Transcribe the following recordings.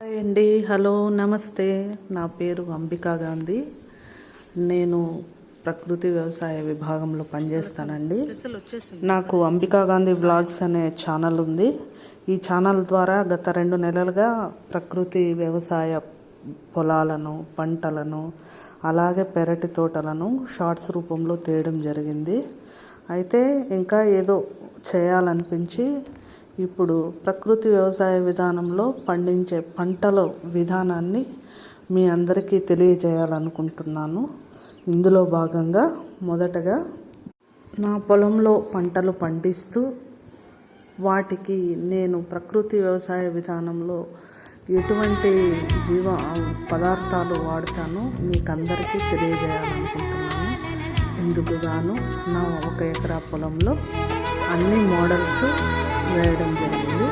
Hi అండి, hello, నమస్తే. నా పేరు అంబికా గాంధీ. నేను ప్రకృతి వ్యవసాయ విభాగంలో పనిచేస్తానండి. నాకు అంబికా గాంధీ బ్లాగ్స్ అనే ఛానల్ ఉంది. ఈ ఛానల్ ద్వారా గత 2 నెలలుగా ప్రకృతి వ్యవసాయ పొలాలను, పంటలను, అలాగే పెరటి తోటలను షార్ట్స్ రూపంలో తీయడం జరిగింది. అయితే ఇంకా ఏదో చేయాలనిపించి ఇప్పుడు ప్రకృతి వ్యవసాయ విధానంలో పండించే పంటల విధానాన్ని మీ అందరికీ తెలియజేయాలనుకుంటున్నాను. ఇందులో భాగంగా మొదటగా నా పొలంలో పంటలు పండిస్తూ వాటికి నేను ప్రకృతి వ్యవసాయ విధానంలో ఎటువంటి జీవ పదార్థాలు వాడతానో మీకు అందరికీ తెలియజేయాలనుకుంటున్నాను. ఇందుకు గాను నా 1 ఎకరా పొలంలో అన్ని మోడల్స్ వేయడం జరిగింది.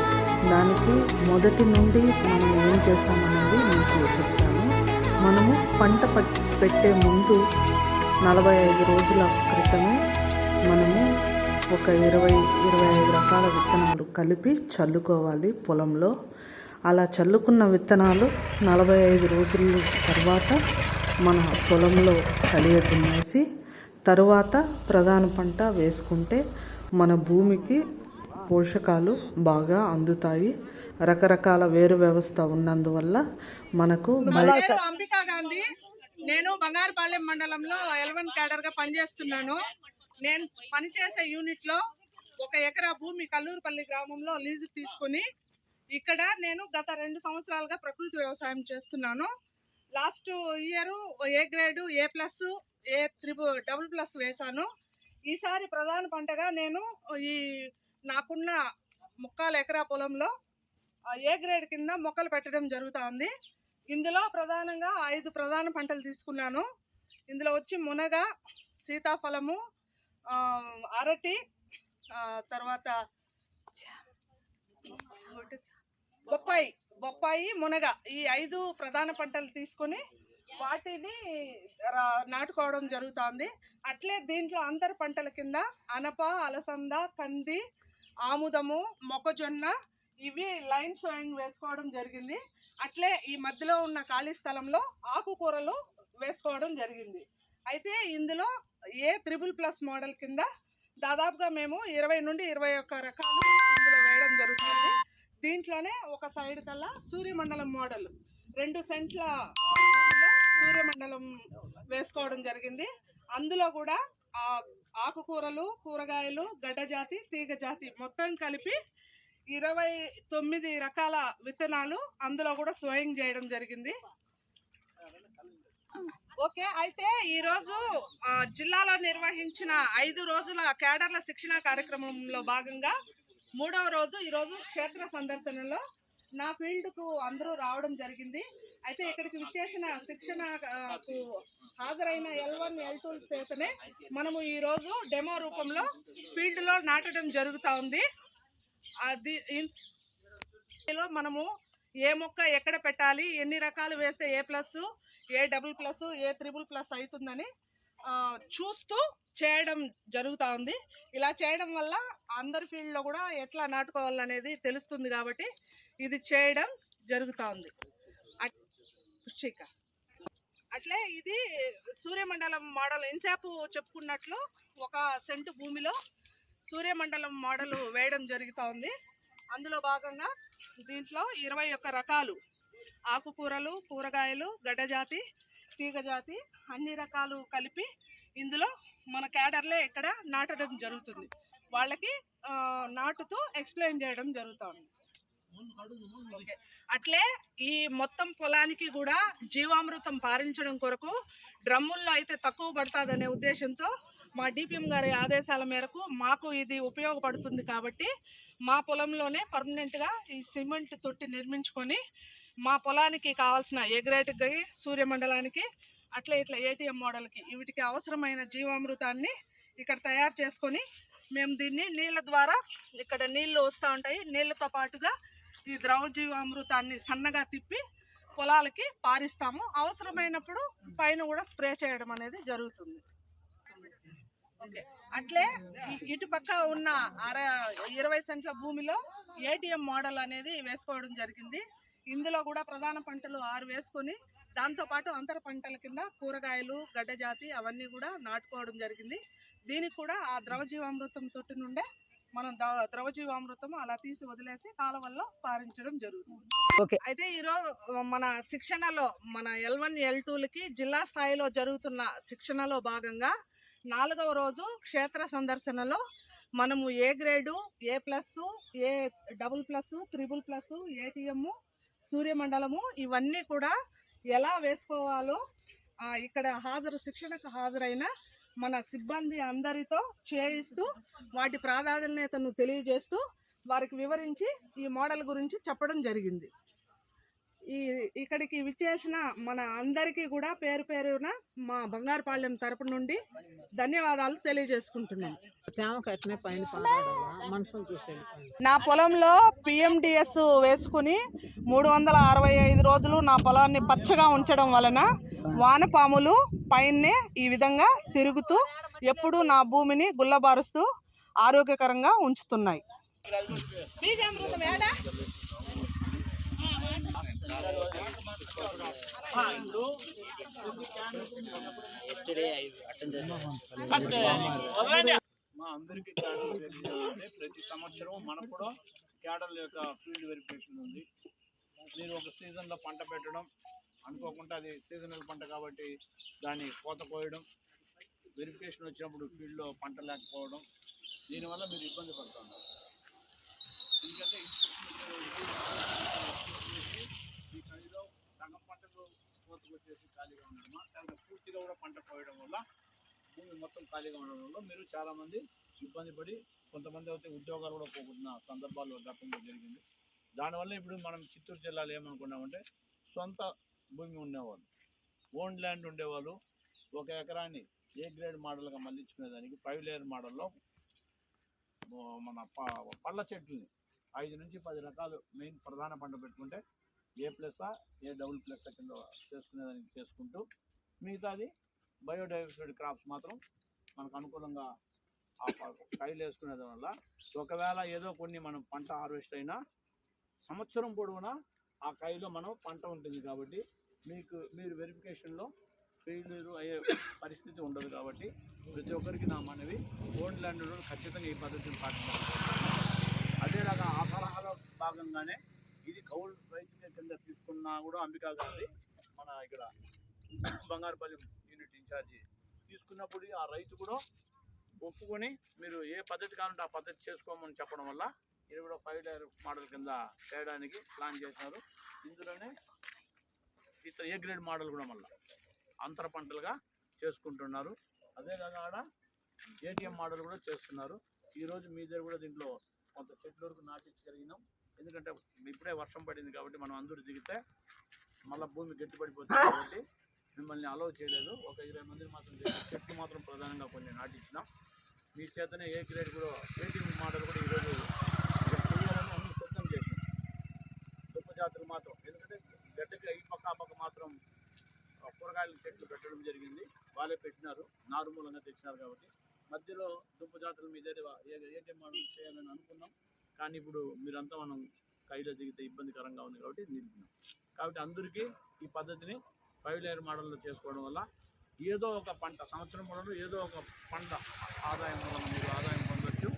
దానికి మొదటి నుండి మనం ఏం చేస్తామనేది మీకు చెప్తాను. మనము పంట పెట్టే ముందు 45 రోజుల క్రితమే మనము ఒక 20-25 రకాల విత్తనాలు కలిపి చల్లుకోవాలి పొలంలో. అలా చల్లుకున్న విత్తనాలు 45 రోజుల తర్వాత మన పొలంలో కలియ దున్నేసి తరువాత ప్రధాన పంట వేసుకుంటే మన భూమికి పోషకాలు బాగా అందుతాయి. రకరకాల వేరు వ్యవస్థ ఉన్నందువల్ల మనకు అంబికా గాంధీ. నేను బంగారుపాలెం మండలంలో L1 క్యాడర్గా పనిచేస్తున్నాను. నేను పనిచేసే యూనిట్లో 1 ఎకరా భూమి కల్లూరుపల్లి గ్రామంలో లీజు తీసుకుని ఇక్కడ నేను గత 2 సంవత్సరాలుగా ప్రకృతి వ్యవసాయం చేస్తున్నాను. Last year A grade, A+, A++ వేశాను. ఈసారి ప్రధాన పంటగా నేను నాకున్న 3/4 ఎకరా పొలంలో ఏ గ్రేడ్ కింద మొక్కలు పెట్టడం జరుగుతుంది. ఇందులో ప్రధానంగా 5 ప్రధాన పంటలు తీసుకున్నాను. ఇందులో వచ్చి మునగ, సీతాఫలము, అరటి, తర్వాత బొప్పాయి, మునగ, ఈ 5 ప్రధాన పంటలు తీసుకొని వాటిని నాటుకోవడం జరుగుతుంది. అట్లే దీంట్లో అంతర పంటల కింద అనప, అలసంద, కంది, ఆముదము, మొక్కజొన్న ఇవి లైన్ సోయింగ్ వేసుకోవడం జరిగింది. అట్లే ఈ మధ్యలో ఉన్న ఖాళీ స్థలంలో ఆకుకూరలు వేసుకోవడం జరిగింది. అయితే ఇందులో A++ మోడల్ కింద దాదాపుగా మేము 20 నుండి 21 రకాలు ఇందులో వేయడం జరుగుతుంది. దీంట్లోనే ఒక సైడ్ కల్లా సూర్యమండలం మోడల్ 2 సెంట్ల సూర్యమండలం వేసుకోవడం జరిగింది. అందులో కూడా ఆకుకూరలు, కూరగాయలు, గడ్డ జాతి, తీగ జాతి మొత్తం కలిపి 29 రకాల విత్తనాలు అందులో కూడా సోయింగ్ చేయడం జరిగింది. ఓకే, అయితే ఈరోజు జిల్లాలో నిర్వహించిన 5 రోజుల క్యాడర్ల శిక్షణ కార్యక్రమంలో భాగంగా 3వ రోజు ఈరోజు క్షేత్ర సందర్శనలో నా ఫీల్డ్కు అందరూ రావడం జరిగింది. అయితే ఇక్కడికి విచ్చేసిన శిక్షణకు హాజరైన L1, L2 చేతనే మనము ఈరోజు డెమో రూపంలో ఫీల్డ్లో నాటడం జరుగుతూ ఉంది. అది మనము ఏ మొక్క ఎక్కడ పెట్టాలి, ఎన్ని రకాలు వేస్తే A+, A++, A++ అవుతుందని చూస్తూ చేయడం జరుగుతూ ఉంది. ఇలా చేయడం వల్ల అందరి ఫీల్డ్లో కూడా ఎట్లా నాటుకోవాలనేది తెలుస్తుంది కాబట్టి ఇది చేయడం జరుగుతూ ఉంది. అట్లే ఇది సూర్యమండలం మోడల్ ఇన్సేపు చెప్పుకున్నట్లు 1 సెంటు భూమిలో సూర్యమండలం మోడల్ వేయడం జరుగుతూ ఉంది. అందులో భాగంగా దీంట్లో 21 రకాలు ఆకుకూరలు, కూరగాయలు, గడ్డ జాతి, తీగ జాతి అన్ని రకాలు కలిపి ఇందులో మన క్యాడర్లే ఇక్కడ నాటడం జరుగుతుంది. వాళ్ళకి నాటుతూ ఎక్స్ప్లెయిన్ చేయడం జరుగుతుంది. ఓకే, అట్లే ఈ మొత్తం పొలానికి కూడా జీవామృతం పారించడం కొరకు డ్రమ్ముల్లో అయితే తక్కువ పడుతుందనే ఉద్దేశంతో మా DPM గారి ఆదేశాల మేరకు మాకు ఇది ఉపయోగపడుతుంది కాబట్టి మా పొలంలోనే పర్మనెంట్గా ఈ సిమెంట్ తొట్టి నిర్మించుకొని మా పొలానికి కావాల్సిన ఏ గ్రేడ్కి, సూర్యమండలానికి, అట్లే ఇట్లా ATM మోడల్కి వీటికి అవసరమైన జీవామృతాన్ని ఇక్కడ తయారు చేసుకొని మేము దీన్ని నీళ్ళ ద్వారా ఇక్కడ నీళ్ళు వస్తూ ఉంటాయి. నీళ్ళతో పాటుగా ఈ ద్రవ జీవామృతాన్ని సన్నగా తిప్పి పొలాలకి పారిస్తాము. అవసరమైనప్పుడు పైన కూడా స్ప్రే చేయడం అనేది జరుగుతుంది. ఓకే, అట్లే ఇటుపక్క ఉన్న 20 సెంట్ల భూమిలో ATM మోడల్ అనేది వేసుకోవడం జరిగింది. ఇందులో కూడా ప్రధాన పంటలు 6 వేసుకొని దాంతోపాటు అంతర పంటల కింద కూరగాయలు, గడ్డ జాతి అవన్నీ కూడా నాటుకోవడం జరిగింది. దీనికి కూడా ఆ ద్రవజీవామృతం తొట్టి నుండే మనం ద్రవజీవామృతం అలా తీసి వదిలేసి కాలువల్లో పారించడం జరుగుతుంది. అయితే ఈరోజు మన శిక్షణలో మన L1, L2లకి జిల్లా స్థాయిలో జరుగుతున్న శిక్షణలో భాగంగా 4వ రోజు క్షేత్ర సందర్శనలో మనము A grade, A+, A++, ++, ATM, సూర్యమండలము ఇవన్నీ కూడా ఎలా వేసుకోవాలో ఇక్కడ శిక్షణకు హాజరైన మన సిబ్బంది అందరితో చేయిస్తూ వాటి ప్రాధాన్యతను తెలియజేస్తూ వారికి వివరించి ఈ మోడల్ గురించి చెప్పడం జరిగింది. ఇక్కడికి విచ్చేసిన మన అందరికీ కూడా పేరు పేరున మా బంగారుపాళ్యం తరపు నుండి ధన్యవాదాలు తెలియజేసుకుంటున్నాను. నా పొలంలో PMDS వేసుకుని 365 రోజులు నా పొలాన్ని పచ్చగా ఉంచడం వలన వానపాములు పైనే ఈ విధంగా తిరుగుతూ ఎప్పుడూ నా భూమిని గుల్లబారుస్తూ ఆరోగ్యకరంగా ఉంచుతున్నాయి. మా అందరికీ ప్రతి సంవత్సరం మనకు కూడా క్యాడర్ల యొక్క ఫీల్డ్ వెరిఫికేషన్ ఉంది. మీరు ఒక సీజన్లో పంట పెట్టడం అనుకోకుండా అది సీజనల్ పంట కాబట్టి దాన్ని కోత కోయడం, వెరిఫికేషన్ వచ్చినప్పుడు ఫీల్డ్లో పంట లేకపోవడం, దీనివల్ల మీరు ఇబ్బంది పడుతున్నారు. ఎందుకంటే ఈ ఖరీలో సగం పంటకు కోతకు వచ్చేసి ఖాళీగా ఉండడమా, లేకపోతే పూర్తిగా కూడా పంట కోయడం వల్ల భూమి మొత్తం ఖాళీగా ఉండడం వల్ల మీరు చాలామంది ఇబ్బంది పడి కొంతమంది అయితే ఉద్యోగాలు కూడా పోగొట్టిన సందర్భాలు గతంలో జరిగింది. దానివల్ల ఇప్పుడు మనం చిత్తూరు జిల్లాలో ఏమనుకున్నామంటే సొంత భూమి ఉండేవాళ్ళు, ఓన్ ల్యాండ్ ఉండేవాళ్ళు 1 ఎకరాన్ని ఏ గ్రేడ్ మోడల్గా మళ్ళించుకునేదానికి 5 లేయర్ మోడల్లో మన పళ్ళ చెట్లని 5 నుంచి 10 రకాలు మెయిన్ ప్రధాన పంట పెట్టుకుంటే A+, A++ కింద చేసుకునేదానికి చేసుకుంటూ మిగతాది బయోడైవర్సిటీ క్రాప్స్ మాత్రం మనకు అనుకూలంగా ఆ కాయలు వేసుకునే వల్ల ఒకవేళ ఏదో కొన్ని మనం పంట హార్వెస్ట్ అయినా సంవత్సరం పొడవునా ఆ కాయలో మనం పంట ఉంటుంది కాబట్టి మీరు వెరిఫికేషన్లో ఫెయిల్యూర్ అయ్యే పరిస్థితి ఉండదు. కాబట్టి ప్రతి ఒక్కరికి నా మనవి ఓన్ ల్యాండ్లో ఖచ్చితంగా ఈ పద్ధతిని పాటించాలి. అదేలాగా ఆ సలహాలో భాగంగానే ఇది కౌలు రైతు కింద తీసుకున్నా కూడా అంబికా గాంధీ మన ఇక్కడ బంగారుపల్లి యూనిట్ ఇన్ఛార్జి తీసుకున్నప్పుడు ఆ రైతు కూడా ఒప్పుకొని మీరు ఏ పద్ధతి కావాలంటే ఆ పద్ధతి చేసుకోమని చెప్పడం వల్ల ఇది కూడా 5 లేయర్ మోడల్ కింద చేయడానికి ప్లాన్ చేసినారు. ఇందులోనే ఇతర ఏ గ్రేడ్ మోడల్ కూడా మళ్ళీ అంతర పంటలుగా చేసుకుంటున్నారు. అదేవిధంగా ఆడ ATM మోడల్ కూడా చేస్తున్నారు. ఈరోజు మీ దగ్గర కూడా దీంట్లో కొంత చెట్ల వరకు నాటించగలిగినాం. ఎందుకంటే ఇప్పుడే వర్షం పడింది కాబట్టి మనం అందరూ దిగితే మళ్ళీ భూమి గట్టిపడిపోతుంది కాబట్టి మిమ్మల్ని అలౌ చేయలేదు. ఒక 20 మందిని మాత్రం చెట్లు మాత్రం ప్రధానంగా కొన్ని నాటించినాం. మీ చేతనే ఏ గ్రేడ్ కూడా ATM మోడల్ కూడా ఈరోజు చేయాలని అన్ని సిద్ధం చేసినాం. దుప్ప జాతులు మాత్రం ఎందుకంటే గడ్డకి ఈ పక్క ఆ పక్క మాత్రం కూరగాయల చెట్లు పెట్టడం జరిగింది. వాళ్ళే పెట్టినారు, నారు మూలంగా తెచ్చినారు కాబట్టి మధ్యలో దుప్ప జాతుల మీద ATM మోడల్ చేయాలని అనుకున్నాం. కానీ ఇప్పుడు మీరంతా మనం కైలో దిగితే ఇబ్బందికరంగా ఉంది కాబట్టి నిలిపినాం. కాబట్టి అందరికీ ఈ పద్ధతిని 5 లేయర్ మోడల్లో చేసుకోవడం వల్ల ఏదో ఒక పంట సంవత్సరం పొడవులో ఏదో ఒక పంట ఆదాయం వల్ల మీరు ఆదాయం పొందొచ్చు.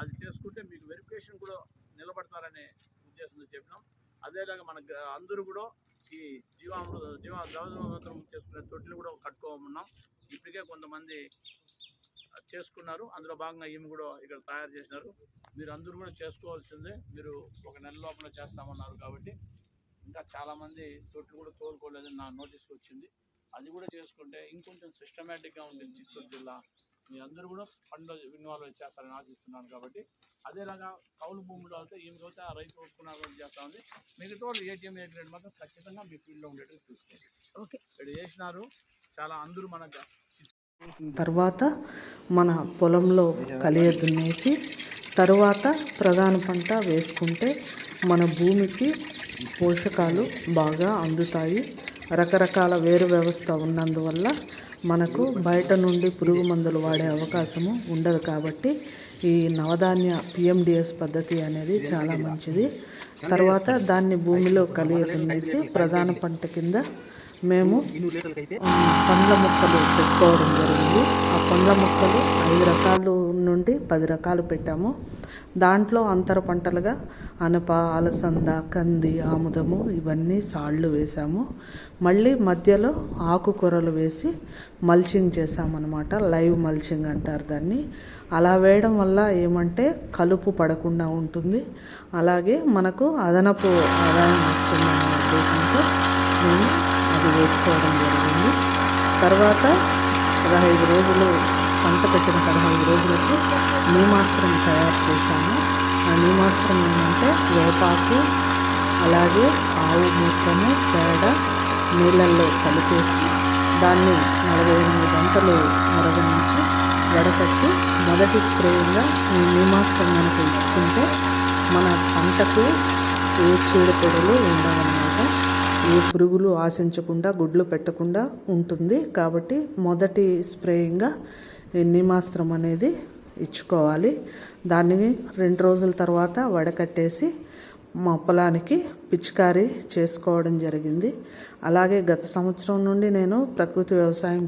అది చేసుకుంటే మీకు వెరిఫికేషన్ కూడా నిలబడతారనే ఉద్దేశంతో చెప్పినాం. అదేలాగా మన అందరూ కూడా ఈ ద్రవజీవామృతం చేసుకునే తొట్టిని కూడా కట్టుకోమన్నాం. ఇప్పటికే కొంతమంది చేసుకున్నారు. అందులో భాగంగా ఈమె కూడా ఇక్కడ తయారు చేసినారు. మీరు అందరూ కూడా చేసుకోవాల్సిందే. మీరు 1 నెల లోపల చేస్తామన్నారు కాబట్టి ఇంకా చాలామంది తొట్లు కూడా తోలుకోలేదని నా నోటీస్కి వచ్చింది. అది కూడా చేసుకుంటే ఇంకొంచెం సిస్టమేటిక్గా ఉంటుంది చిత్తూరు జిల్లా. మీ అందరూ కూడా ఫండ్లో ఇన్వాల్వ్ చేస్తారని ఆశిస్తున్నాను. కాబట్టి అదేలాగా కౌలు భూములు అయితే ఈమెకైతే ఆ రైతు ఒప్పుకున్నారు చేస్తూ ఉంది. మిగతా వాళ్ళు ATM ఏ గ్రేడ్ మాత్రం ఖచ్చితంగా మీ ఫీల్డ్లో ఉండేట్టు చూసుకోండి. ఓకే, ఇక్కడ చేసినారు చాలా అందరూ మనకు. తర్వాత మన పొలంలో కలియ దున్నేసి తర్వాత ప్రధాన పంట వేసుకుంటే మన భూమికి పోషకాలు బాగా అందుతాయి. రకరకాల వేరు వ్యవస్థ ఉన్నందువల్ల మనకు బయట నుండి పురుగు మందులు వాడే అవకాశము ఉండదు. కాబట్టి ఈ నవధాన్య పిఎండిఎస్ పద్ధతి అనేది చాలా మంచిది. తర్వాత దాన్ని భూమిలో కలియ దున్నేసి ప్రధాన పంట కింద మేము పండ్ల మొక్కలు పెట్టుకోవడం జరిగింది. ఆ పండ్ల మొక్కలు 5 రకాలు నుండి 10 రకాలు పెట్టాము. దాంట్లో అంతర పంటలుగా అనప, అలసంద, కంది, ఆముదము ఇవన్నీ సాళ్ళు వేసాము. మళ్ళీ మధ్యలో ఆకుకూరలు వేసి మల్చింగ్ చేసామన్నమాట. లైవ్ మల్చింగ్ అంటారు దాన్ని. అలా వేయడం వల్ల ఏమంటే కలుపు పడకుండా ఉంటుంది, అలాగే మనకు అదనపు ఆదాయం వస్తుందనే ఉద్దేశంతో మేము అది వేసుకోవడం జరిగింది. తర్వాత 15 రోజులు పంట పెట్టిన 15 రోజులకు నీమాస్త్రం తయారు చేశాము. ఆ నీమాస్త్రం ఏమంటే వేపాకు, అలాగే ఆవు మూత్రము, పేడ నీళ్ళల్లో కలిపేసి దాన్ని 48 గంటలు మరగనించి వడకట్టి మొదటి స్ప్రేయింగ్గా ఈ నీమాస్త్రం కనుక ఇచ్చుకుంటే మన పంటకు ఏ చీడపీడలు ఉండవన్నమాట. ఏ పురుగులు ఆశించకుండా గుడ్లు పెట్టకుండా ఉంటుంది. కాబట్టి మొదటి స్ప్రేయింగ్గా ఈ నీమాస్త్రం అనేది ఇచ్చుకోవాలి. దాన్ని 2 రోజుల తర్వాత వడకట్టేసి మా పొలానికి పిచికారీ చేసుకోవడం జరిగింది. అలాగే గత సంవత్సరం నుండి నేను ప్రకృతి వ్యవసాయం